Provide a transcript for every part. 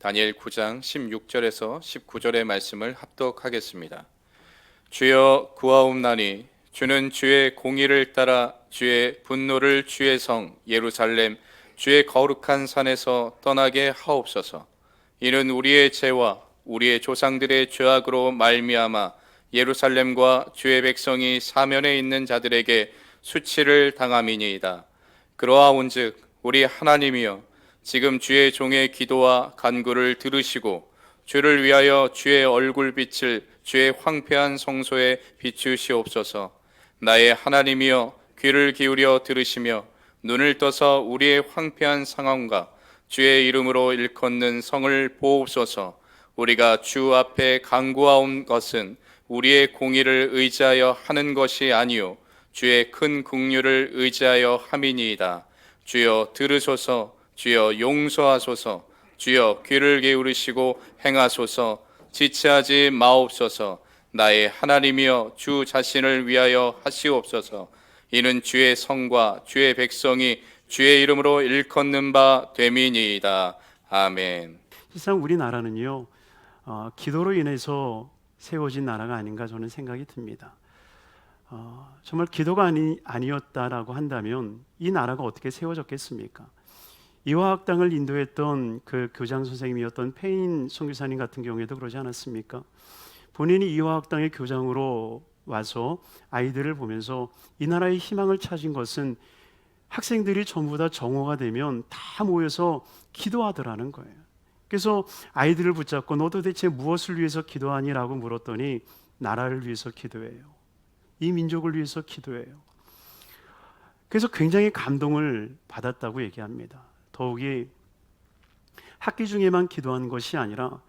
다니엘 9장 16절에서 19절의 말씀을 합독하겠습니다. 주여 구하옵나니 주는 주의 공의를 따라 주의 분노를 주의 성 예루살렘 주의 거룩한 산에서 떠나게 하옵소서. 이는 우리의 죄와 우리의 조상들의 죄악으로 말미암아 예루살렘과 주의 백성이 사면에 있는 자들에게 수치를 당함이니이다. 그러하온즉 우리 하나님이여 지금 주의 종의 기도와 간구를 들으시고 주를 위하여 주의 얼굴빛을 주의 황폐한 성소에 비추시옵소서. 나의 하나님이여 귀를 기울여 들으시며 눈을 떠서 우리의 황폐한 상황과 주의 이름으로 일컫는 성을 보옵소서. 우리가 주 앞에 간구하온 것은 우리의 공의를 의지하여 하는 것이 아니요 주의 큰 긍휼을 의지하여 함이니이다. 주여 들으소서. 주여 용서하소서. 주여 귀를 기울이시고 행하소서. 지체하지 마옵소서. 나의 하나님이여 주 자신을 위하여 하시옵소서. 이는 주의 성과 주의 백성이 주의 이름으로 일컫는 바 됨이니이다. 아멘. 실상 우리나라는요, 기도로 인해서 세워진 나라가 아닌가 저는 생각이 듭니다. 정말 기도가 아니었다라고 한다면 이 나라가 어떻게 세워졌겠습니까? 이화학당을 인도했던 그 교장 선생님이었던 페인 선교사님 같은 경우에도 그러지 않았습니까? 본인이 이화학당의 교장으로 와서 아이들을 보면서 이 나라의 희망을 찾은 것은 학생들이 전부 다 정오가 되면 다 모여서 기도하더라는 거예요. 그래서 아이들을 붙잡고 너 도대체 무엇을 위해서 기도하니? 라고 물었더니 나라를 위해서 기도해요. 이 민족을 위해서 기도해요. 그래서 굉장히 감동을 받았다고 얘기합니다. 더욱이 학기 중에만 기도한 것이 아니라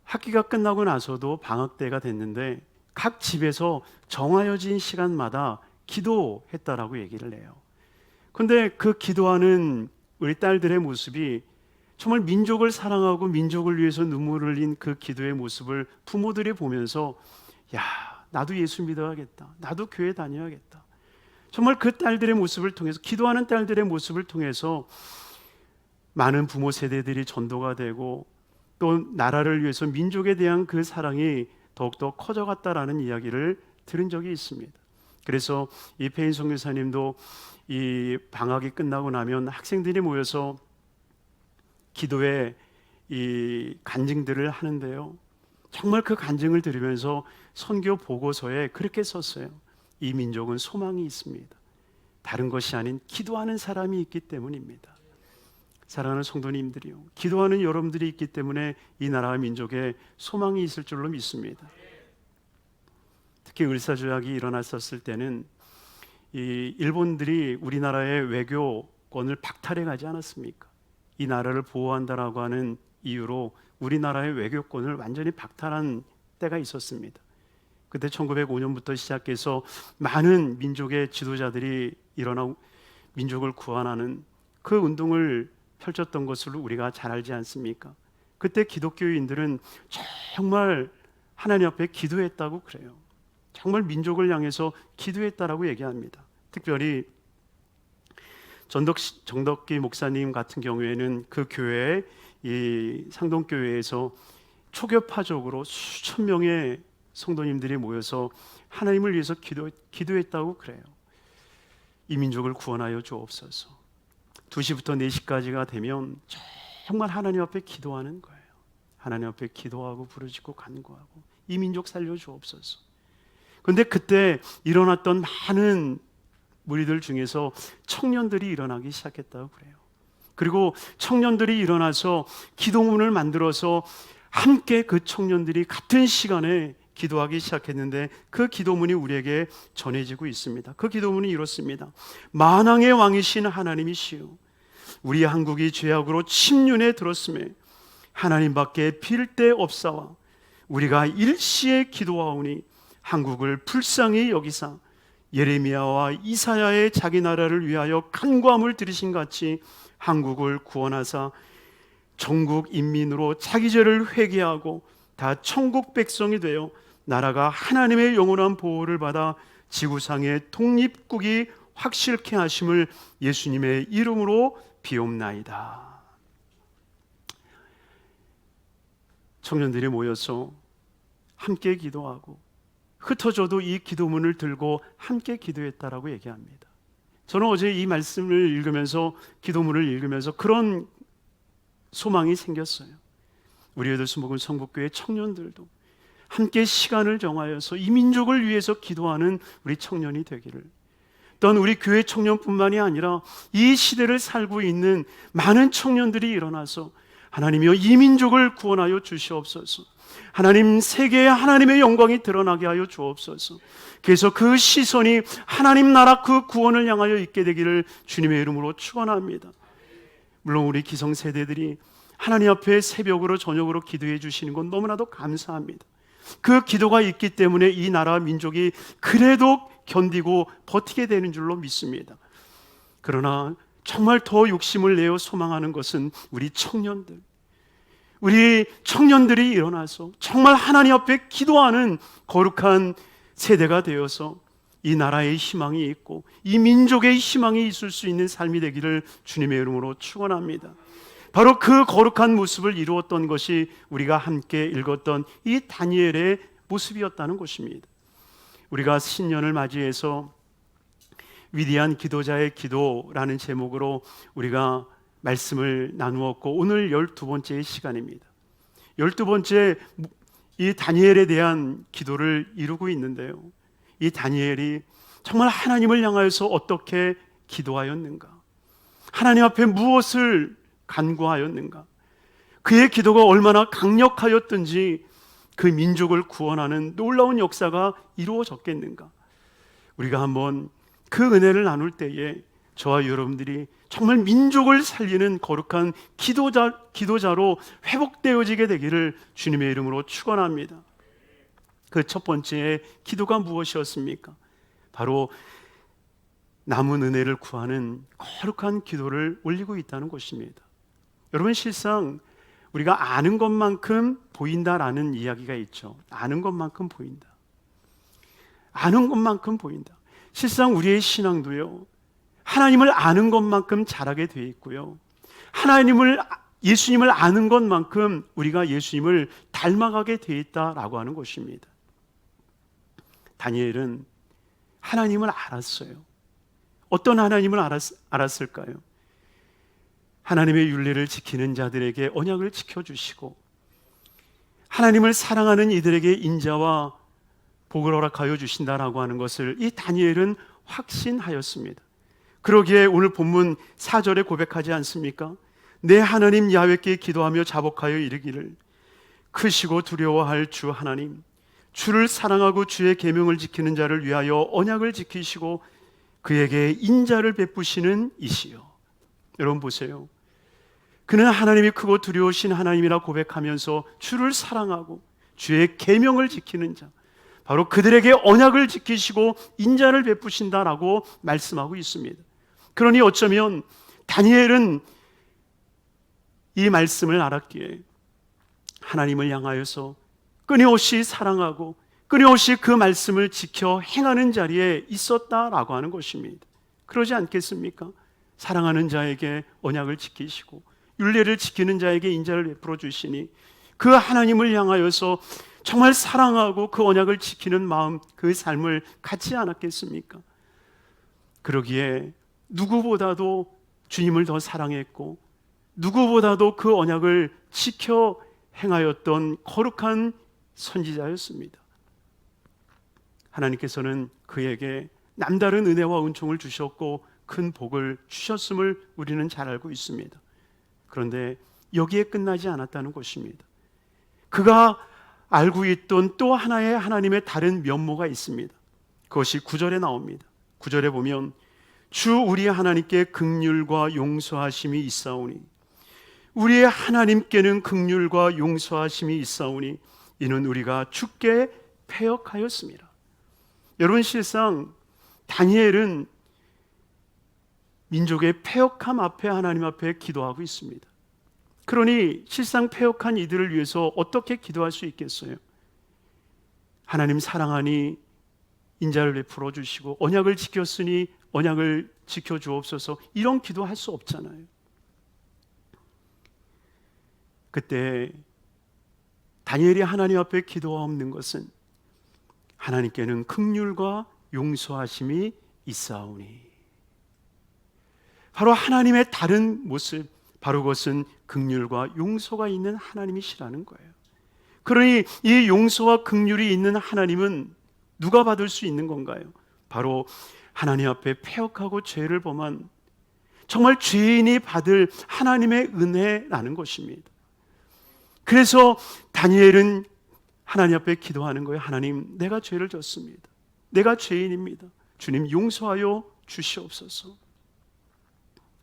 학기가 끝나고 나서도 방학 때가 됐는데 각 집에서 정하여진 시간마다 기도했다라고 얘기를 해요. 그런데 그 기도하는 우리 딸들의 모습이 정말 민족을 사랑하고 민족을 위해서 눈물을 흘린 그 기도의 모습을 부모들이 보면서 야, 나도 예수 믿어야겠다. 나도 교회 다녀야겠다. 정말 그 딸들의 모습을 통해서, 기도하는 딸들의 모습을 통해서 많은 부모 세대들이 전도가 되고 또 나라를 위해서 민족에 대한 그 사랑이 더욱더 커져갔다라는 이야기를 들은 적이 있습니다. 그래서 이 페인 선교사님도 이 방학이 끝나고 나면 학생들이 모여서 기도에 이 간증들을 하는데요, 정말 그 간증을 들으면서 선교 보고서에 그렇게 썼어요. 이 민족은 소망이 있습니다. 다른 것이 아닌 기도하는 사람이 있기 때문입니다. 사랑하는 성도님들이요, 기도하는 여러분들이 있기 때문에 이 나라와 민족에 소망이 있을 줄로 믿습니다. 특히 을사조약이 일어났었을 때는 이 일본들이 우리나라의 외교권을 박탈해 가지 않았습니까? 이 나라를 보호한다라고 하는 이유로 우리나라의 외교권을 완전히 박탈한 때가 있었습니다. 그때 1905년부터 시작해서 많은 민족의 지도자들이 일어나 민족을 구원하는 그 운동을 펼쳤던 것을 우리가 잘 알지 않습니까? 그때 기독교인들은 정말 하나님 앞에 기도했다고 그래요. 정말 민족을 향해서 기도했다라고 얘기합니다. 특별히 정덕기 목사님 같은 경우에는 그 교회, 이 상동교회에서 초교파적으로 수천 명의 성도님들이 모여서 하나님을 위해서 기도했다고 그래요. 이 민족을 구원하여 주옵소서. 2시부터 4시까지가 되면 정말 하나님 앞에 기도하는 거예요. 하나님 앞에 기도하고 부르짖고 간구하고 이 민족 살려 주옵소서. 그런데 그때 일어났던 많은 무리들 중에서 청년들이 일어나기 시작했다고 그래요. 그리고 청년들이 일어나서 기도문을 만들어서 함께 그 청년들이 같은 시간에 기도하기 시작했는데 그 기도문이 우리에게 전해지고 있습니다. 그 기도문이 이렇습니다. 만왕의 왕이신 하나님이시여, 우리 한국이 죄악으로 침륜에 들었음에 하나님밖에 빌 데 없사와 우리가 일시에 기도하오니 한국을 불쌍히 여기사 예레미야와 이사야의 자기 나라를 위하여 간구함을 들으신 같이 한국을 구원하사 전국 인민으로 자기 죄를 회개하고 다 천국 백성이 되어 나라가 하나님의 영원한 보호를 받아 지구상의 독립국이 확실케 하심을 예수님의 이름으로 비옵나이다. 청년들이 모여서 함께 기도하고 흩어져도 이 기도문을 들고 함께 기도했다라고 얘기합니다. 저는 어제 이 말씀을 읽으면서 기도문을 읽으면서 그런 소망이 생겼어요. 우리 여덟수목은 성북교회 청년들도 함께 시간을 정하여서 이 민족을 위해서 기도하는 우리 청년이 되기를, 또한 우리 교회 청년뿐만이 아니라 이 시대를 살고 있는 많은 청년들이 일어나서 하나님이여 이 민족을 구원하여 주시옵소서, 하나님 세계에 하나님의 영광이 드러나게 하여 주옵소서. 그래서 그 시선이 하나님 나라 그 구원을 향하여 있게 되기를 주님의 이름으로 축원합니다. 물론 우리 기성세대들이 하나님 앞에 새벽으로 저녁으로 기도해 주시는 건 너무나도 감사합니다. 그 기도가 있기 때문에 이 나라 민족이 그래도 견디고 버티게 되는 줄로 믿습니다. 그러나 정말 더 욕심을 내어 소망하는 것은 우리 청년들이 일어나서 정말 하나님 앞에 기도하는 거룩한 세대가 되어서 이 나라의 희망이 있고 이 민족의 희망이 있을 수 있는 삶이 되기를 주님의 이름으로 축원합니다. 바로 그 거룩한 모습을 이루었던 것이 우리가 함께 읽었던 이 다니엘의 모습이었다는 것입니다. 우리가 신년을 맞이해서 위대한 기도자의 기도라는 제목으로 우리가 말씀을 나누었고, 오늘 12번째 시간입니다. 12번째 이 다니엘에 대한 기도를 이루고 있는데요, 이 다니엘이 정말 하나님을 향하여서 어떻게 기도하였는가, 하나님 앞에 무엇을 간구하였는가, 그의 기도가 얼마나 강력하였든지 그 민족을 구원하는 놀라운 역사가 이루어졌겠는가. 우리가 한번 그 은혜를 나눌 때에 저와 여러분들이 정말 민족을 살리는 거룩한 기도자로 회복되어지게 되기를 주님의 이름으로 축원합니다. 그 첫 번째 기도가 무엇이었습니까? 바로 남은 은혜를 구하는 거룩한 기도를 올리고 있다는 것입니다. 여러분, 실상 우리가 아는 것만큼 보인다라는 이야기가 있죠. 아는 것만큼 보인다. 아는 것만큼 보인다. 실상 우리의 신앙도요, 하나님을 아는 것만큼 잘하게 되어 있고요, 예수님을 아는 것만큼 우리가 예수님을 닮아가게 되어 있다라고 하는 것입니다. 다니엘은 하나님을 알았어요. 어떤 하나님을 알았을까요? 하나님의 율례를 지키는 자들에게 언약을 지켜주시고 하나님을 사랑하는 이들에게 인자와 복을 허락하여 주신다라고 하는 것을 이 다니엘은 확신하였습니다. 그러기에 오늘 본문 4절에 고백하지 않습니까? 내 하나님 야훼께 기도하며 자복하여 이르기를, 크시고 두려워할 주 하나님, 주를 사랑하고 주의 계명을 지키는 자를 위하여 언약을 지키시고 그에게 인자를 베푸시는 이시여. 여러분 보세요. 그는 하나님이 크고 두려우신 하나님이라 고백하면서 주를 사랑하고 주의 계명을 지키는 자, 바로 그들에게 언약을 지키시고 인자를 베푸신다라고 말씀하고 있습니다. 그러니 어쩌면 다니엘은 이 말씀을 알았기에 하나님을 향하여서 끊임없이 사랑하고 끊임없이 그 말씀을 지켜 행하는 자리에 있었다라고 하는 것입니다. 그러지 않겠습니까? 사랑하는 자에게 언약을 지키시고 율례를 지키는 자에게 인자를 베풀어 주시니 그 하나님을 향하여서 정말 사랑하고 그 언약을 지키는 마음, 그 삶을 갖지 않았겠습니까? 그러기에 누구보다도 주님을 더 사랑했고 누구보다도 그 언약을 지켜 행하였던 거룩한 선지자였습니다. 하나님께서는 그에게 남다른 은혜와 은총을 주셨고 큰 복을 주셨음을 우리는 잘 알고 있습니다. 그런데 여기에 끝나지 않았다는 것입니다. 그가 알고 있던 또 하나의 하나님의 다른 면모가 있습니다. 그것이 9절에 나옵니다. 9절에 보면 주 우리 하나님께 긍휼과 용서하심이 있사오니, 우리의 하나님께는 긍휼과 용서하심이 있사오니 이는 우리가 주께 패역하였습니다. 여러분, 실상 다니엘은 민족의 패역함 앞에 하나님 앞에 기도하고 있습니다. 그러니 실상 패역한 이들을 위해서 어떻게 기도할 수 있겠어요? 하나님 사랑하니 인자를 베풀어 주시고 언약을 지켰으니 언약을 지켜주옵소서, 이런 기도할 수 없잖아요. 그때 다니엘이 하나님 앞에 기도하옵는 것은 하나님께는 긍휼과 용서하심이 있사오니, 바로 하나님의 다른 모습, 바로 그것은 긍휼과 용서가 있는 하나님이시라는 거예요. 그러니 이 용서와 긍휼이 있는 하나님은 누가 받을 수 있는 건가요? 바로 하나님 앞에 패역하고 죄를 범한 정말 죄인이 받을 하나님의 은혜라는 것입니다. 그래서 다니엘은 하나님 앞에 기도하는 거예요. 하나님, 내가 죄를 졌습니다. 내가 죄인입니다. 주님, 용서하여 주시옵소서.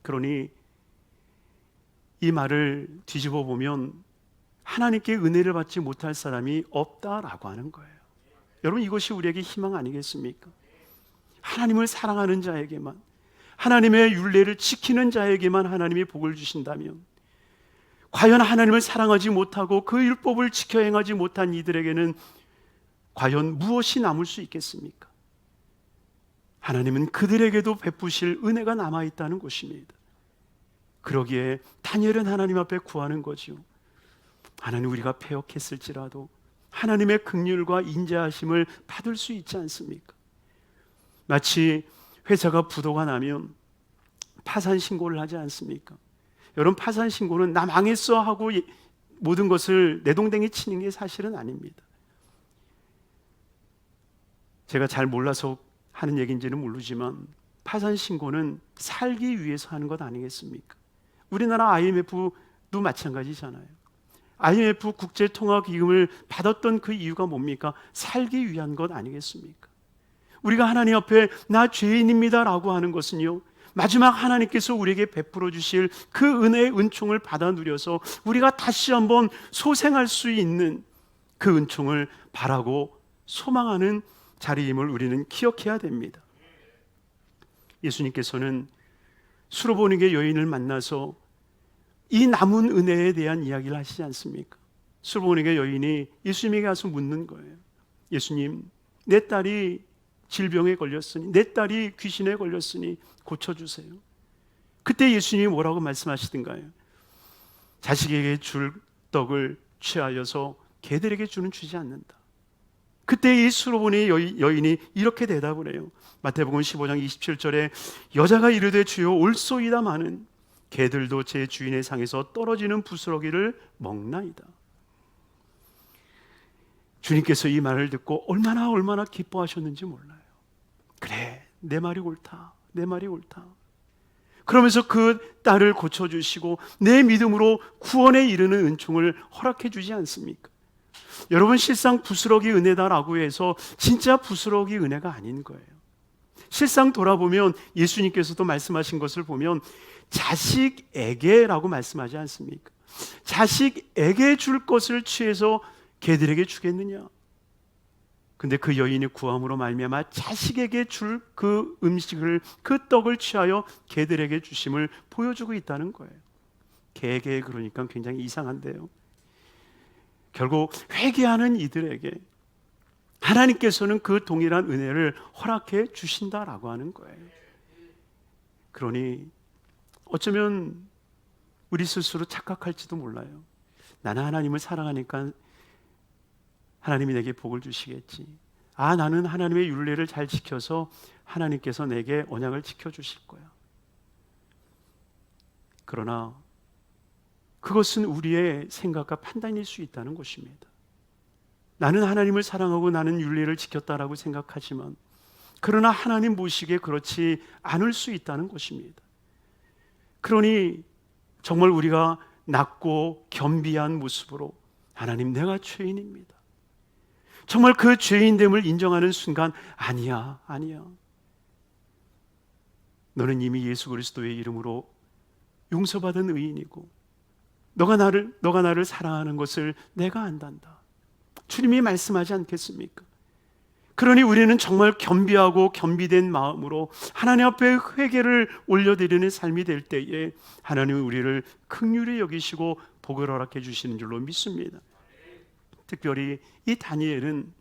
그러니 이 말을 뒤집어 보면 하나님께 은혜를 받지 못할 사람이 없다라고 하는 거예요. 여러분, 이것이 우리에게 희망 아니겠습니까? 하나님을 사랑하는 자에게만, 하나님의 율례를 지키는 자에게만 하나님이 복을 주신다면, 과연 하나님을 사랑하지 못하고 그 율법을 지켜 행하지 못한 이들에게는 과연 무엇이 남을 수 있겠습니까? 하나님은 그들에게도 베푸실 은혜가 남아있다는 것입니다. 그러기에 다니엘은 하나님 앞에 구하는 거죠. 하나님, 우리가 패역했을지라도 하나님의 긍휼과 인자하심을 받을 수 있지 않습니까? 마치 회사가 부도가 나면 파산 신고를 하지 않습니까? 여러분, 파산 신고는 나 망했어 하고 모든 것을 내동댕이 치는 게 사실은 아닙니다. 제가 잘 몰라서 하는 얘기인지는 모르지만 파산 신고는 살기 위해서 하는 것 아니겠습니까? 우리나라 IMF도 마찬가지잖아요. IMF 국제통화기금을 받았던 그 이유가 뭡니까? 살기 위한 것 아니겠습니까? 우리가 하나님 앞에 나 죄인입니다 라고 하는 것은요, 마지막 하나님께서 우리에게 베풀어 주실 그 은혜의 은총을 받아 누려서 우리가 다시 한번 소생할 수 있는 그 은총을 바라고 소망하는 자리임을 우리는 기억해야 됩니다. 예수님께서는 수로보니게 여인을 만나서 이 남은 은혜에 대한 이야기를 하시지 않습니까? 수로보니게 여인이 예수님에게 가서 묻는 거예요. 예수님, 내 딸이 질병에 걸렸으니, 내 딸이 귀신에 걸렸으니 고쳐주세요. 그때 예수님이 뭐라고 말씀하시던가요? 자식에게 줄 떡을 취하여서 개들에게 주지 않는다. 그때 이 수로보니 여인이 이렇게 대답을 해요. 마태복음 15장 27절에 여자가 이르되 주여 올소이다마는 개들도 제 주인의 상에서 떨어지는 부스러기를 먹나이다. 주님께서 이 말을 듣고 얼마나 기뻐하셨는지 몰라요. 그래, 내 말이 옳다, 내 말이 옳다. 그러면서 그 딸을 고쳐주시고 내 믿음으로 구원에 이르는 은총을 허락해 주지 않습니까? 여러분, 실상 부스러기 은혜다라고 해서 진짜 부스러기 은혜가 아닌 거예요. 실상 돌아보면 예수님께서도 말씀하신 것을 보면 자식에게라고 말씀하지 않습니까? 자식에게 줄 것을 취해서 개들에게 주겠느냐? 근데 그 여인이 구함으로 말미암아 자식에게 줄 그 음식을, 그 떡을 취하여 개들에게 주심을 보여주고 있다는 거예요. 개개, 그러니까 굉장히 이상한데요. 결국 회개하는 이들에게 하나님께서는 그 동일한 은혜를 허락해 주신다라고 하는 거예요. 그러니 어쩌면 우리 스스로 착각할지도 몰라요. 나는 하나님을 사랑하니까 하나님이 내게 복을 주시겠지. 나는 하나님의 율례를 잘 지켜서 하나님께서 내게 언약을 지켜주실 거야. 그러나 그것은 우리의 생각과 판단일 수 있다는 것입니다. 나는 하나님을 사랑하고 나는 율례를 지켰다라고 생각하지만, 그러나 하나님 보시기에 그렇지 않을 수 있다는 것입니다. 그러니 정말 우리가 낮고 겸비한 모습으로 하나님, 내가 죄인입니다. 정말 그 죄인됨을 인정하는 순간, 아니야. 너는 이미 예수 그리스도의 이름으로 용서받은 의인이고 너가 나를 사랑하는 것을 내가 안단다. 주님이 말씀하지 않겠습니까? 그러니 우리는 정말 겸비하고 겸비된 마음으로 하나님 앞에 회개를 올려드리는 삶이 될 때에 하나님은 우리를 긍휼히 여기시고 복을 허락해 주시는 줄로 믿습니다. 특별히 이 다니엘은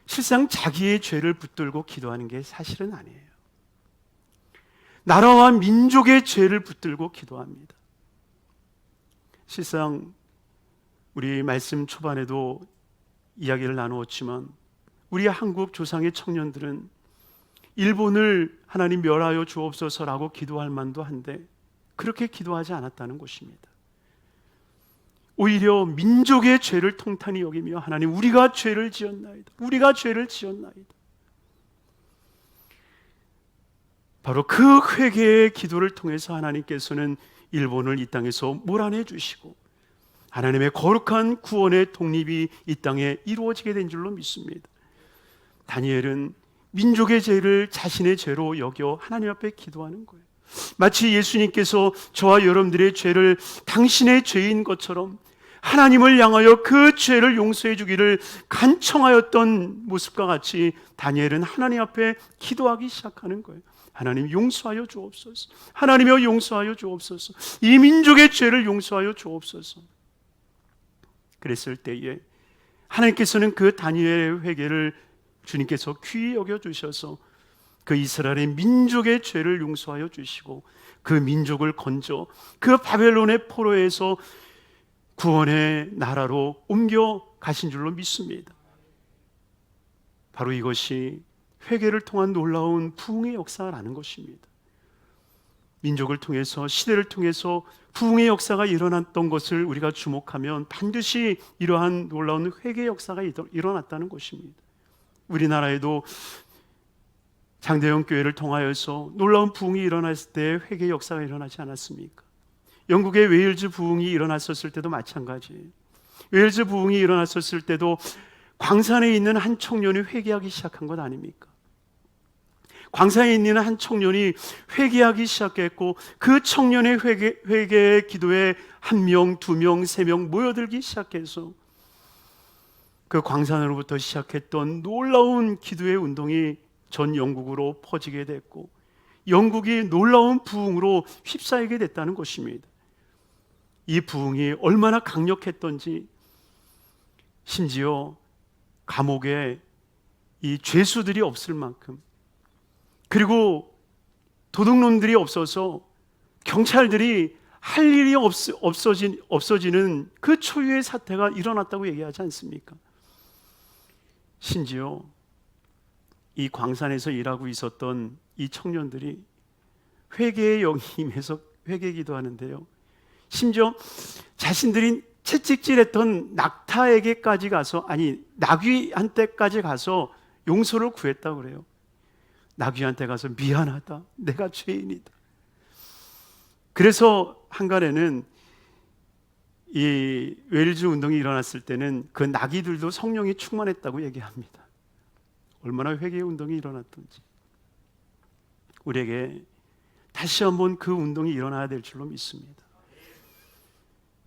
실상 자기의 죄를 붙들고 기도하는 게 사실은 아니에요. 나라와 민족의 죄를 붙들고 기도합니다. 실상 우리 말씀 초반에도 이야기를 나누었지만 우리 한국 조상의 청년들은 일본을 하나님 멸하여 주옵소서라고 기도할 만도 한데 그렇게 기도하지 않았다는 것입니다. 오히려 민족의 죄를 통탄히 여기며 하나님 우리가 죄를 지었나이다. 우리가 죄를 지었나이다. 바로 그 회개의 기도를 통해서 하나님께서는 일본을 이 땅에서 몰아내 주시고 하나님의 거룩한 구원의 독립이 이 땅에 이루어지게 된 줄로 믿습니다. 다니엘은 민족의 죄를 자신의 죄로 여겨 하나님 앞에 기도하는 거예요. 마치 예수님께서 저와 여러분들의 죄를 당신의 죄인 것처럼 하나님을 향하여 그 죄를 용서해 주기를 간청하였던 모습과 같이 다니엘은 하나님 앞에 기도하기 시작하는 거예요. 하나님 용서하여 주옵소서. 하나님여 용서하여 주옵소서. 이 민족의 죄를 용서하여 주옵소서. 그랬을 때에 하나님께서는 그 다니엘의 회개를 주님께서 귀히 여겨 주셔서 그 이스라엘의 민족의 죄를 용서하여 주시고 그 민족을 건져 그 바벨론의 포로에서 구원의 나라로 옮겨 가신 줄로 믿습니다. 바로 이것이 회개를 통한 놀라운 부흥의 역사라는 것입니다. 민족을 통해서 시대를 통해서 부흥의 역사가 일어났던 것을 우리가 주목하면 반드시 이러한 놀라운 회개의 역사가 일어났다는 것입니다. 우리나라에도 장대영 교회를 통하여서 놀라운 부흥이 일어났을 때 회개의 역사가 일어나지 않았습니까? 영국의 웨일즈 부흥이 일어났었을 때도 마찬가지예요. 웨일즈 부흥이 일어났었을 때도 광산에 있는 한 청년이 회개하기 시작한 것 아닙니까? 광산에 있는 한 청년이 회개하기 시작했고 그 청년의 회개의 기도에 1명, 2명, 3명 모여들기 시작해서 그 광산으로부터 시작했던 놀라운 기도의 운동이 전 영국으로 퍼지게 됐고 영국이 놀라운 부흥으로 휩싸이게 됐다는 것입니다. 이 부흥이 얼마나 강력했던지 심지어 감옥에 이 죄수들이 없을 만큼 그리고 도둑놈들이 없어서 경찰들이 할 일이 없어지는 그 초유의 사태가 일어났다고 얘기하지 않습니까? 심지어 이 광산에서 일하고 있었던 이 청년들이 회개의 영이 임해서 회개 기도하는데요. 심지어 자신들이 채찍질했던 낙타에게까지 가서 나귀한테까지 가서 용서를 구했다고 그래요. 나귀한테 가서 미안하다. 내가 죄인이다. 그래서 한간에는 이 웨일즈 운동이 일어났을 때는 그 나귀들도 성령이 충만했다고 얘기합니다. 얼마나 회개의 운동이 일어났던지. 우리에게 다시 한번 그 운동이 일어나야 될 줄로 믿습니다.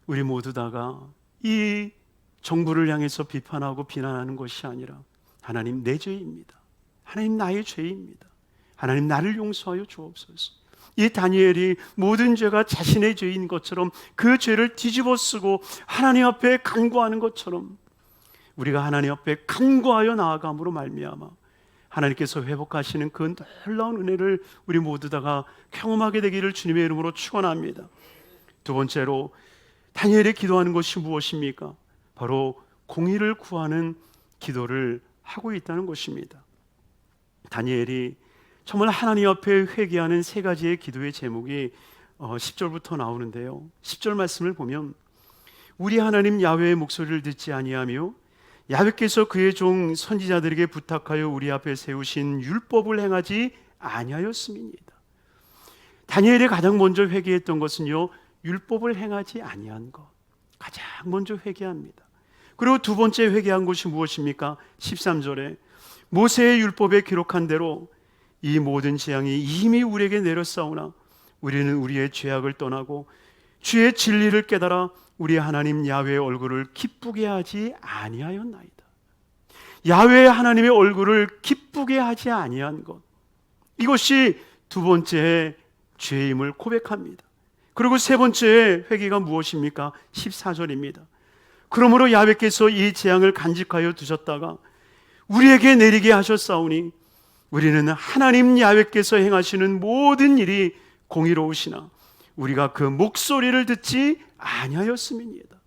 우리 모두 다가 이 정부를 향해서 비판하고 비난하는 것이 아니라 하나님 내 죄입니다. 하나님 나의 죄입니다. 하나님 나를 용서하여 주옵소서. 이 다니엘이 모든 죄가 자신의 죄인 것처럼 그 죄를 뒤집어 쓰고 하나님 앞에 간구하는 것처럼 우리가 하나님 앞에 간구하여 나아감으로 말미암아 하나님께서 회복하시는 그 놀라운 은혜를 우리 모두 다가 경험하게 되기를 주님의 이름으로 축원합니다. 두 번째로 다니엘이 기도하는 것이 무엇입니까? 바로 공의를 구하는 기도를 하고 있다는 것입니다. 다니엘이 정말 하나님 앞에 회개하는 세 가지의 기도의 제목이 10절부터 나오는데요. 10절 말씀을 보면 우리 하나님 야훼의 목소리를 듣지 아니하며 야훼께서 그의 종 선지자들에게 부탁하여 우리 앞에 세우신 율법을 행하지 아니하였음이니이다. 다니엘이 가장 먼저 회개했던 것은요, 율법을 행하지 아니한 것. 가장 먼저 회개합니다. 그리고 두 번째 회개한 것이 무엇입니까? 13절에 모세의 율법에 기록한 대로 이 모든 재앙이 이미 우리에게 내렸사오나 우리는 우리의 죄악을 떠나고 주의 진리를 깨달아 우리 하나님 야훼의 얼굴을 기쁘게 하지 아니하였나이다. 야훼 하나님의 얼굴을 기쁘게 하지 아니한 것, 이것이 두 번째 죄임을 고백합니다. 그리고 세 번째 회개가 무엇입니까? 14절입니다. 그러므로 야훼께서 이 재앙을 간직하여 두셨다가 우리에게 내리게 하셨사오니 우리는 하나님 야훼께서 행하시는 모든 일이 공의로우시나 우리가 그 목소리를 듣지 아니하였음이니이다.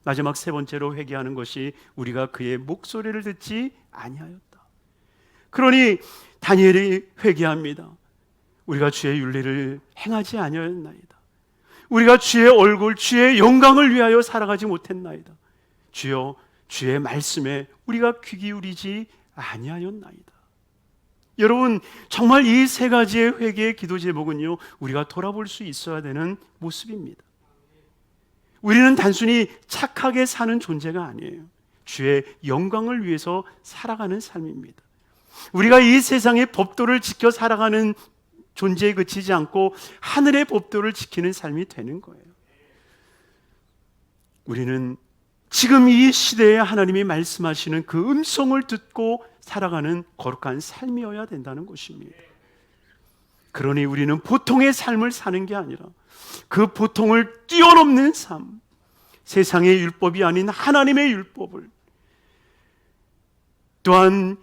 마지막 세 번째로 회개하는 것이 우리가 그의 목소리를 듣지 아니하였다. 그러니 다니엘이 회개합니다. 우리가 주의 윤리를 행하지 아니하였나이다. 우리가 주의 얼굴, 주의 영광을 위하여 살아가지 못했나이다. 주여, 주의 말씀에 우리가 귀 기울이지 아니하였나이다. 여러분, 정말 이 세 가지의 회개의 기도 제목은요, 우리가 돌아볼 수 있어야 되는 모습입니다. 우리는 단순히 착하게 사는 존재가 아니에요. 주의 영광을 위해서 살아가는 삶입니다. 우리가 이 세상의 법도를 지켜 살아가는 존재에 그치지 않고 하늘의 법도를 지키는 삶이 되는 거예요. 우리는 지금 이 시대에 하나님이 말씀하시는 그 음성을 듣고 살아가는 거룩한 삶이어야 된다는 것입니다. 그러니 우리는 보통의 삶을 사는 게 아니라 그 보통을 뛰어넘는 삶, 세상의 율법이 아닌 하나님의 율법을, 또한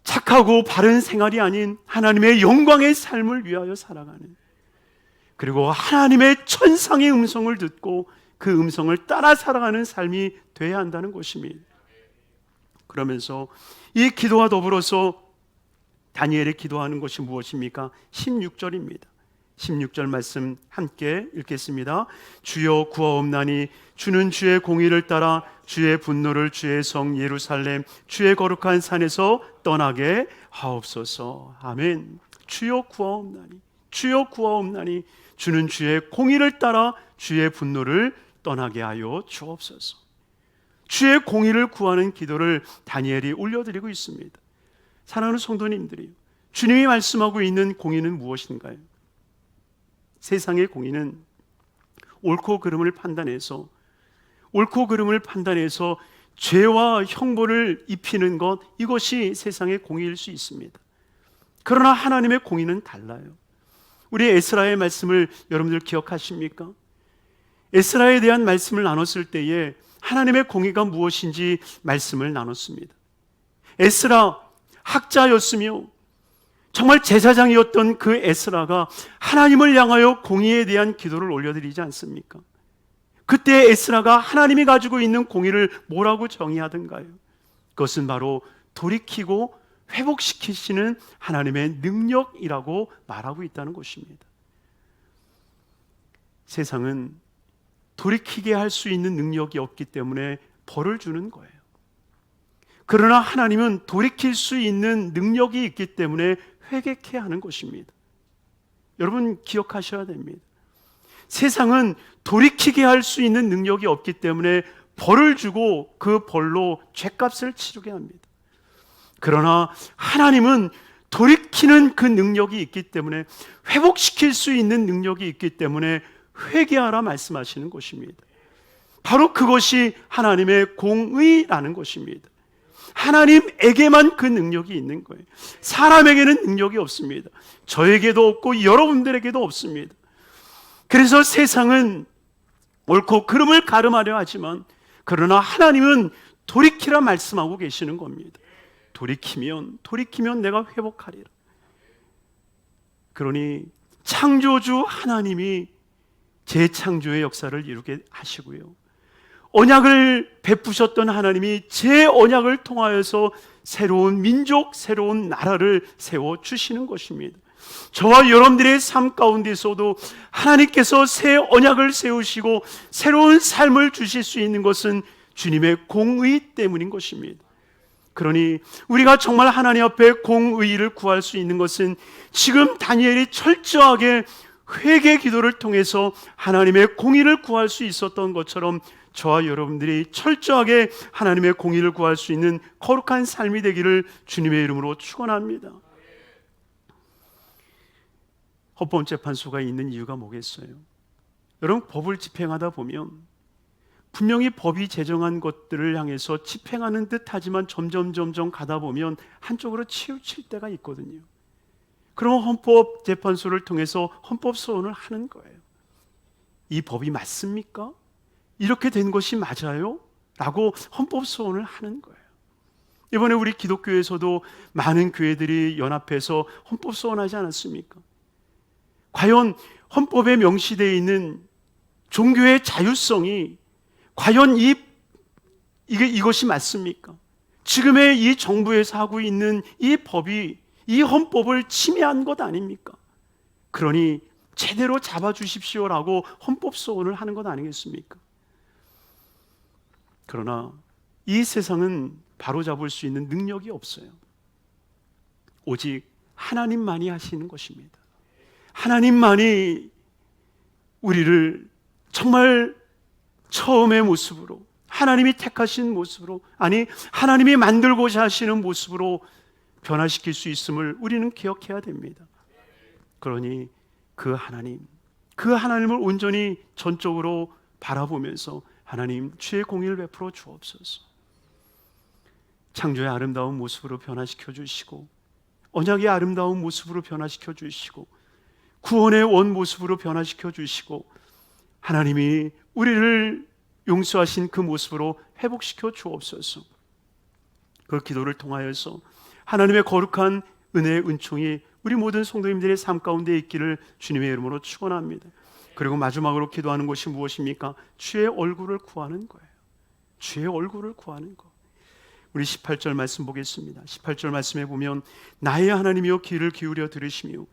착하고 바른 생활이 아닌 하나님의 영광의 삶을 위하여 살아가는, 그리고 하나님의 천상의 음성을 듣고 그 음성을 따라 살아가는 삶이 돼야 한다는 것입니다. 그러면서 이 기도와 더불어서 다니엘이 기도하는 것이 무엇입니까? 16절입니다. 16절 말씀 함께 읽겠습니다. 주여 구하옵나니 주는 주의 공의를 따라 주의 분노를 주의 성 예루살렘 주의 거룩한 산에서 떠나게 하옵소서. 아멘. 주여 구하옵나니, 주여 구하옵나니 주는 주의 공의를 따라 주의 분노를 떠나게 하여 주옵소서. 주의 공의를 구하는 기도를 다니엘이 올려드리고 있습니다. 사랑하는 성도님들이, 주님이 말씀하고 있는 공의는 무엇인가요? 세상의 공의는 옳고 그름을 판단해서 죄와 형벌을 입히는 것, 이것이 세상의 공의일 수 있습니다. 그러나 하나님의 공의는 달라요. 우리 에스라의 말씀을 여러분들 기억하십니까? 에스라에 대한 말씀을 나눴을 때에 하나님의 공의가 무엇인지 말씀을 나눴습니다. 에스라 학자였으며 정말 제사장이었던 그 에스라가 하나님을 향하여 공의에 대한 기도를 올려드리지 않습니까? 그때 에스라가 하나님이 가지고 있는 공의를 뭐라고 정의하던가요? 그것은 바로 돌이키고 회복시키시는 하나님의 능력이라고 말하고 있다는 것입니다. 세상은 돌이키게 할 수 있는 능력이 없기 때문에 벌을 주는 거예요. 그러나 하나님은 돌이킬 수 있는 능력이 있기 때문에 회개케 하는 것입니다. 여러분 기억하셔야 됩니다. 세상은 돌이키게 할 수 있는 능력이 없기 때문에 벌을 주고 그 벌로 죗값을 치르게 합니다. 그러나 하나님은 돌이키는 그 능력이 있기 때문에, 회복시킬 수 있는 능력이 있기 때문에 회개하라 말씀하시는 것입니다. 바로 그것이 하나님의 공의라는 것입니다. 하나님에게만 그 능력이 있는 거예요. 사람에게는 능력이 없습니다. 저에게도 없고 여러분들에게도 없습니다. 그래서 세상은 옳고 그름을 가름하려 하지만, 그러나 하나님은 돌이키라 말씀하고 계시는 겁니다. 돌이키면 내가 회복하리라. 그러니 창조주 하나님이 재창조의 역사를 이루게 하시고요, 언약을 베푸셨던 하나님이 제 언약을 통하여서 새로운 민족, 새로운 나라를 세워주시는 것입니다. 저와 여러분들의 삶 가운데서도 하나님께서 새 언약을 세우시고 새로운 삶을 주실 수 있는 것은 주님의 공의 때문인 것입니다. 그러니 우리가 정말 하나님 앞에 공의를 구할 수 있는 것은 지금 다니엘이 철저하게 회개 기도를 통해서 하나님의 공의를 구할 수 있었던 것처럼 저와 여러분들이 철저하게 하나님의 공의를 구할 수 있는 거룩한 삶이 되기를 주님의 이름으로 축원합니다. 헌법재판소가 있는 이유가 뭐겠어요? 여러분, 법을 집행하다 보면 분명히 법이 제정한 것들을 향해서 집행하는 듯 하지만 점점 가다 보면 한쪽으로 치우칠 때가 있거든요. 그러면 헌법재판소를 통해서 헌법소원을 하는 거예요. 이 법이 맞습니까? 이렇게 된 것이 맞아요? 라고 헌법소원을 하는 거예요. 이번에 우리 기독교에서도 많은 교회들이 연합해서 헌법소원하지 않았습니까? 과연 헌법에 명시되어 있는 종교의 자유성이 과연 이 이것이 맞습니까? 지금의 이 정부에서 하고 있는 이 법이 이 헌법을 침해한 것 아닙니까? 그러니 제대로 잡아주십시오라고 헌법 소원을 하는 것 아니겠습니까? 그러나 이 세상은 바로잡을 수 있는 능력이 없어요. 오직 하나님만이 하시는 것입니다. 하나님만이 우리를 정말 처음의 모습으로, 하나님이 택하신 모습으로, 아니 하나님이 만들고자 하시는 모습으로 변화시킬 수 있음을 우리는 기억해야 됩니다. 그러니 그 하나님을 온전히 전적으로 바라보면서 하나님 주의 공의를 베풀어 주옵소서. 창조의 아름다운 모습으로 변화시켜 주시고, 언약의 아름다운 모습으로 변화시켜 주시고, 구원의 원 모습으로 변화시켜 주시고, 하나님이 우리를 용서하신 그 모습으로 회복시켜 주옵소서. 그 기도를 통하여서 하나님의 거룩한 은혜의 은총이 우리 모든 성도님들의 삶 가운데 있기를 주님의 이름으로 축원합니다. 그리고 마지막으로 기도하는 것이 무엇입니까? 주의 얼굴을 구하는 거예요. 주의 얼굴을 구하는 거. 우리 18절 말씀 보겠습니다. 18절 말씀에 보면 나의 하나님이여 귀를 기울여 들으시며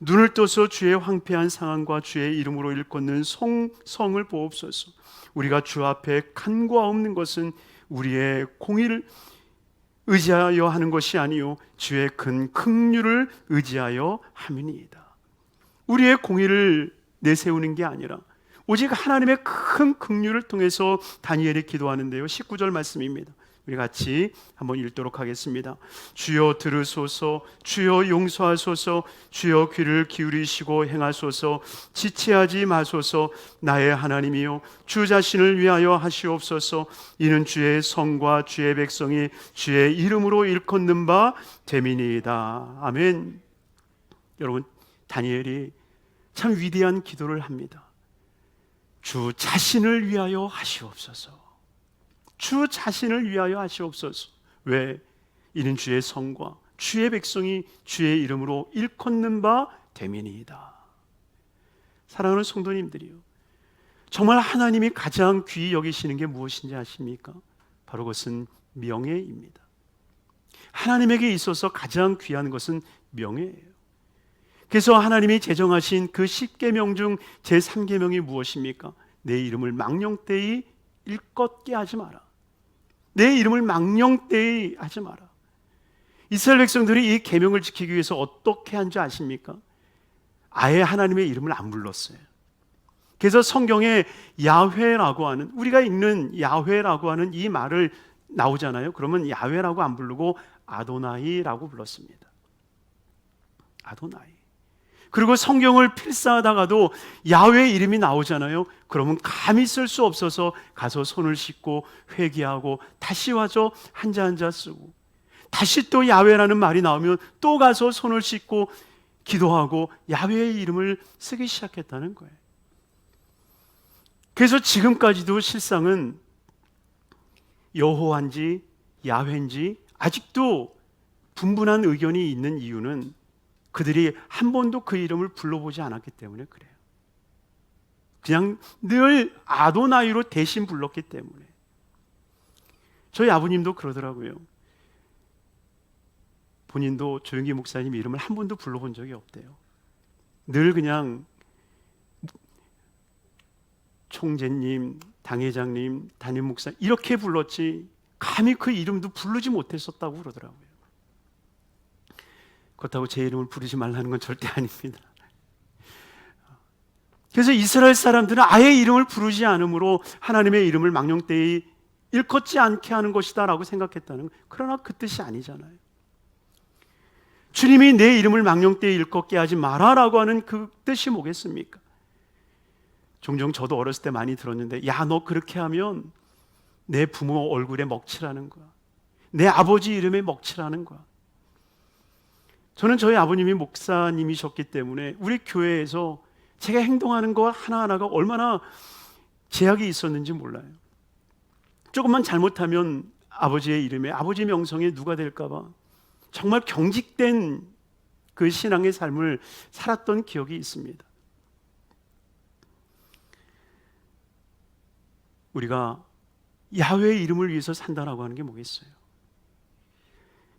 눈을 떠서 주의 황폐한 상황과 주의 이름으로 일컫는 성을 보옵소서. 우리가 주 앞에 간과없는 것은 우리의 공의를 의지하여 하는 것이 아니요 주의 큰 긍휼을 의지하여 함이니이다. 우리의 공의를 내세우는 게 아니라 오직 하나님의 큰 긍휼을 통해서 다니엘이 기도하는데요. 19절 말씀입니다. 우리 같이 한번 읽도록 하겠습니다. 주여 들으소서, 주여 용서하소서, 주여 귀를 기울이시고 행하소서, 지체하지 마소서. 나의 하나님이여 주 자신을 위하여 하시옵소서. 이는 주의 성과 주의 백성이 주의 이름으로 일컫는 바 됨이니이다. 아멘. 여러분, 다니엘이 참 위대한 기도를 합니다. 주 자신을 위하여 하시옵소서. 주 자신을 위하여 하시옵소서. 왜? 이는 주의 성과 주의 백성이 주의 이름으로 일컫는 바 됨이니이다. 사랑하는 성도님들이요, 정말 하나님이 가장 귀히 여기시는 게 무엇인지 아십니까? 바로 그것은 명예입니다. 하나님에게 있어서 가장 귀한 것은 명예예요. 그래서 하나님이 제정하신 그 10계명 중 제3계명이 무엇입니까? 내 이름을 망령되이 일컫게 하지 마라. 내 이름을 망령되이 하지 마라. 이스라엘 백성들이 이 계명을 지키기 위해서 어떻게 한지 아십니까? 아예 하나님의 이름을 안 불렀어요. 그래서 성경에 야훼라고 하는, 우리가 읽는 야훼라고 하는 이 말을 나오잖아요. 그러면 야훼라고 안 부르고 아도나이라고 불렀습니다. 아도나이. 그리고 성경을 필사하다가도 야훼 이름이 나오잖아요. 그러면 감히 쓸 수 없어서 가서 손을 씻고 회개하고 다시 와서 한자 한자 쓰고, 다시 또 야훼라는 말이 나오면 또 가서 손을 씻고 기도하고 야훼의 이름을 쓰기 시작했다는 거예요. 그래서 지금까지도 실상은 여호와인지 야훼인지 아직도 분분한 의견이 있는 이유는 그들이 한 번도 그 이름을 불러보지 않았기 때문에 그래요. 그냥 늘 아도나이로 대신 불렀기 때문에. 저희 아버님도 그러더라고요. 본인도 조영기 목사님 이름을 한 번도 불러본 적이 없대요. 늘 그냥 총재님, 당회장님, 담임 목사 이렇게 불렀지 감히 그 이름도 부르지 못했었다고 그러더라고요. 그렇다고 제 이름을 부르지 말라는 건 절대 아닙니다. 그래서 이스라엘 사람들은 아예 이름을 부르지 않으므로 하나님의 이름을 망령되이 일컫지 않게 하는 것이다 라고 생각했다는 거예요. 그러나 그 뜻이 아니잖아요. 주님이 내 이름을 망령되이 일컫게 하지 마라 라고 하는 그 뜻이 뭐겠습니까? 종종 저도 어렸을 때 많이 들었는데, 야, 너 그렇게 하면 내 부모 얼굴에 먹칠하는 거야. 내 아버지 이름에 먹칠하는 거야. 저는 저희 아버님이 목사님이셨기 때문에 우리 교회에서 제가 행동하는 거 하나하나가 얼마나 제약이 있었는지 몰라요. 조금만 잘못하면 아버지의 이름에, 아버지 명성에 누가 될까 봐 정말 경직된 그 신앙의 삶을 살았던 기억이 있습니다. 우리가 야훼의 이름을 위해서 산다라고 하는 게 뭐겠어요?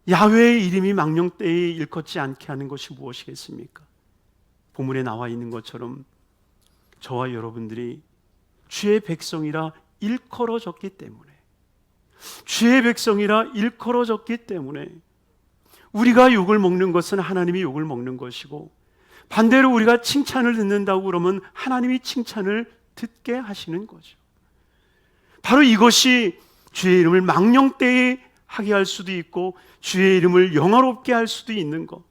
야훼의 이름이 망령되이 일컫지 않게 하는 것이 무엇이겠습니까? 본문에 나와 있는 것처럼 저와 여러분들이 주의 백성이라 일컬어졌기 때문에, 주의 백성이라 일컬어졌기 때문에 우리가 욕을 먹는 것은 하나님이 욕을 먹는 것이고, 반대로 우리가 칭찬을 듣는다고 그러면 하나님이 칭찬을 듣게 하시는 거죠. 바로 이것이 주의 이름을 망령되이 하게 할 수도 있고 주의 이름을 영화롭게 할 수도 있는 것,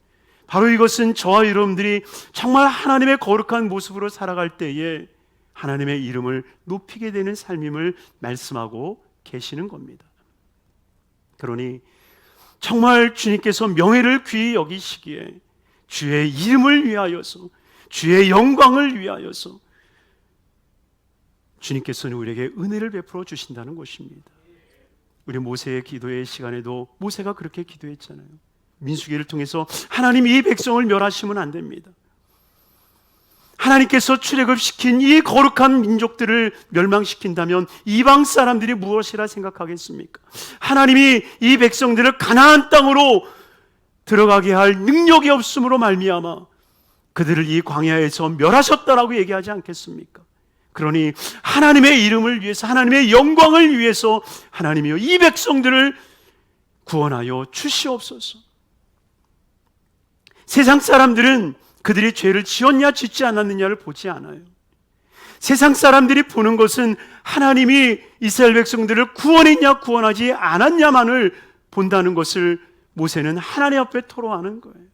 바로 이것은 저와 여러분들이 정말 하나님의 거룩한 모습으로 살아갈 때에 하나님의 이름을 높이게 되는 삶임을 말씀하고 계시는 겁니다. 그러니 정말 주님께서 명예를 귀히 여기시기에 주의 이름을 위하여서, 주의 영광을 위하여서 주님께서는 우리에게 은혜를 베풀어 주신다는 것입니다. 우리 모세의 기도의 시간에도 모세가 그렇게 기도했잖아요. 민수기를 통해서 하나님 이 백성을 멸하시면 안 됩니다. 하나님께서 출애굽시킨 이 거룩한 민족들을 멸망시킨다면 이방 사람들이 무엇이라 생각하겠습니까? 하나님이 이 백성들을 가나안 땅으로 들어가게 할 능력이 없음으로 말미암아 그들을 이 광야에서 멸하셨다라고 얘기하지 않겠습니까? 그러니 하나님의 이름을 위해서, 하나님의 영광을 위해서 하나님이여 이 백성들을 구원하여 주시옵소서. 세상 사람들은 그들이 죄를 지었냐 짓지 않았느냐를 보지 않아요. 세상 사람들이 보는 것은 하나님이 이스라엘 백성들을 구원했냐 구원하지 않았냐만을 본다는 것을 모세는 하나님 앞에 토로하는 거예요.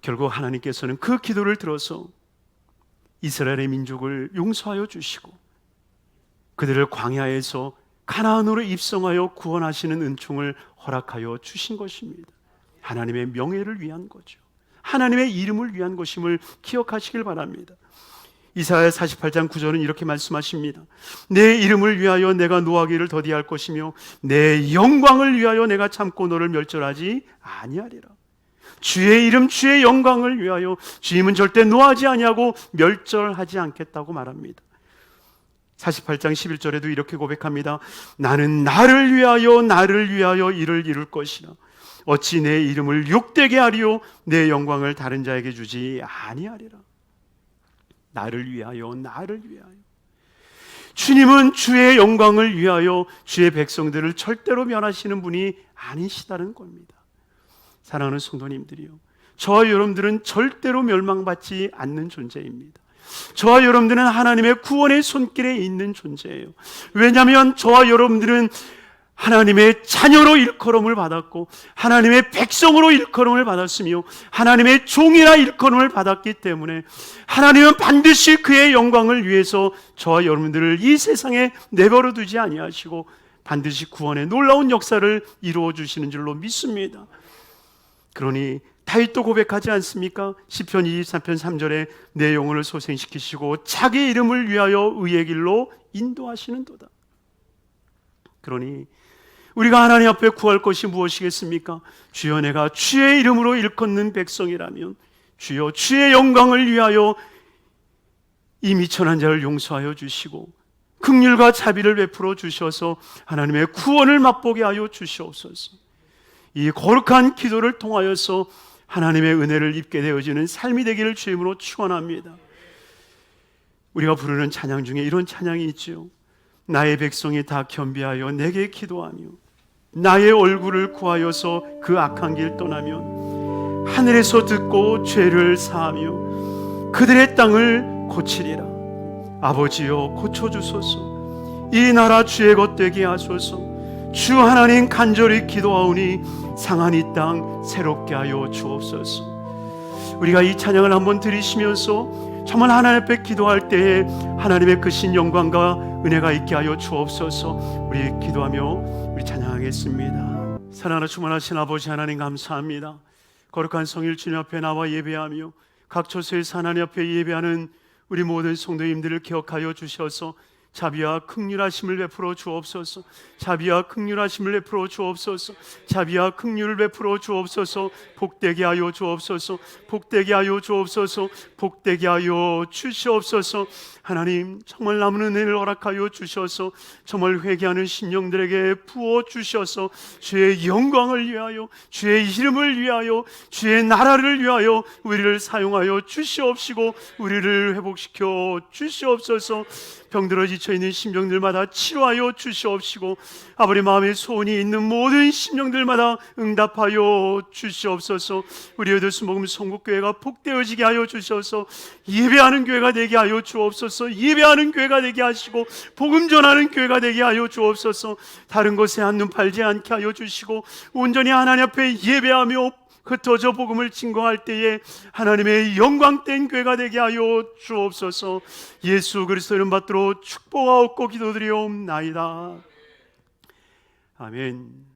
결국 하나님께서는 그 기도를 들어서 이스라엘의 민족을 용서하여 주시고 그들을 광야에서 가나안으로 입성하여 구원하시는 은총을 허락하여 주신 것입니다. 하나님의 명예를 위한 거죠. 하나님의 이름을 위한 것임을 기억하시길 바랍니다. 이사야 48장 9절은 이렇게 말씀하십니다. 내 이름을 위하여 내가 노하기를 더디할 것이며 내 영광을 위하여 내가 참고 너를 멸절하지 아니하리라. 주의 이름, 주의 영광을 위하여 주님은 절대 노하지 아니하고 멸절하지 않겠다고 말합니다. 48장 11절에도 이렇게 고백합니다. 나는 나를 위하여 이를 이룰 것이라. 어찌 내 이름을 욕되게 하리요 내 영광을 다른 자에게 주지 아니하리라. 나를 위하여. 주님은 주의 영광을 위하여 주의 백성들을 절대로 멸하시는 분이 아니시다는 겁니다. 사랑하는 성도님들이요, 저와 여러분들은 절대로 멸망받지 않는 존재입니다. 저와 여러분들은 하나님의 구원의 손길에 있는 존재예요. 왜냐하면 저와 여러분들은 하나님의 자녀로 일컬음을 받았고 하나님의 백성으로 일컬음을 받았으며 하나님의 종이라 일컬음을 받았기 때문에 하나님은 반드시 그의 영광을 위해서 저와 여러분들을 이 세상에 내버려 두지 아니하시고 반드시 구원의 놀라운 역사를 이루어 주시는 줄로 믿습니다. 그러니 다윗도 고백하지 않습니까? 시편 23편 3절에 내 영혼을 소생시키시고 자기 이름을 위하여 의의 길로 인도하시는도다. 그러니 우리가 하나님 앞에 구할 것이 무엇이겠습니까? 주여 내가 주의 이름으로 일컫는 백성이라면 주여 주의 영광을 위하여 이 미천한 자를 용서하여 주시고 긍휼과 자비를 베풀어 주셔서 하나님의 구원을 맛보게 하여 주시옵소서. 이 거룩한 기도를 통하여서 하나님의 은혜를 입게 되어지는 삶이 되기를 주임으로 축원합니다. 우리가 부르는 찬양 중에 이런 찬양이 있죠. 나의 백성이 다 겸비하여 내게 기도하며 나의 얼굴을 구하여서 그 악한 길 떠나면 하늘에서 듣고 죄를 사하며 그들의 땅을 고치리라. 아버지여 고쳐주소서. 이 나라 주의 것 되게 하소서. 주 하나님 간절히 기도하오니 상한 이 땅 새롭게 하여 주옵소서. 우리가 이 찬양을 한번 들으시면서 정말 하나님 앞에 기도할 때에 하나님의 크신 영광과 은혜가 있게 하여 주옵소서. 우리 기도하며 우리 찬양하겠습니다. 사랑하는 충만하신 아버지 하나님 감사합니다. 거룩한 성일 주님 앞에 나와 예배하며 각 처소에서 하나님 앞에 예배하는 우리 모든 성도님들을 기억하여 주셔서 자비와 긍휼하심을 베풀어 주옵소서. 자비와 긍휼하심을 베풀어 주옵소서. 자비와 긍휼을 베풀어 주옵소서. 복되게 하여 주옵소서. 복되게 하여 주옵소서. 복되게 하여 주시옵소서. 하나님, 정말 남은 은혜를 허락하여 주셔서 정말 회개하는 심령들에게 부어 주셔서 주의 영광을 위하여, 주의 이름을 위하여, 주의 나라를 위하여 우리를 사용하여 주시옵시고 우리를 회복시켜 주시옵소서. 병들어 지쳐있는 심령들마다 치료하여 주시옵시고 아버지 마음에 소원이 있는 모든 심령들마다 응답하여 주시옵소서. 우리 에베소 복음 성국교회가 복되어지게 하여 주셔서 예배하는 교회가 되게 하여 주옵소서. 예배하는 교회가 되게 하시고 복음 전하는 교회가 되게 하여 주옵소서. 다른 곳에 한눈 팔지 않게 하여 주시고 온전히 하나님 앞에 예배하며 흩어져 복음을 증거할 때에 하나님의 영광된 교회가 되게 하여 주옵소서. 예수 그리스도 이름 받들어 축복하옵고 기도드리옵나이다. 아멘.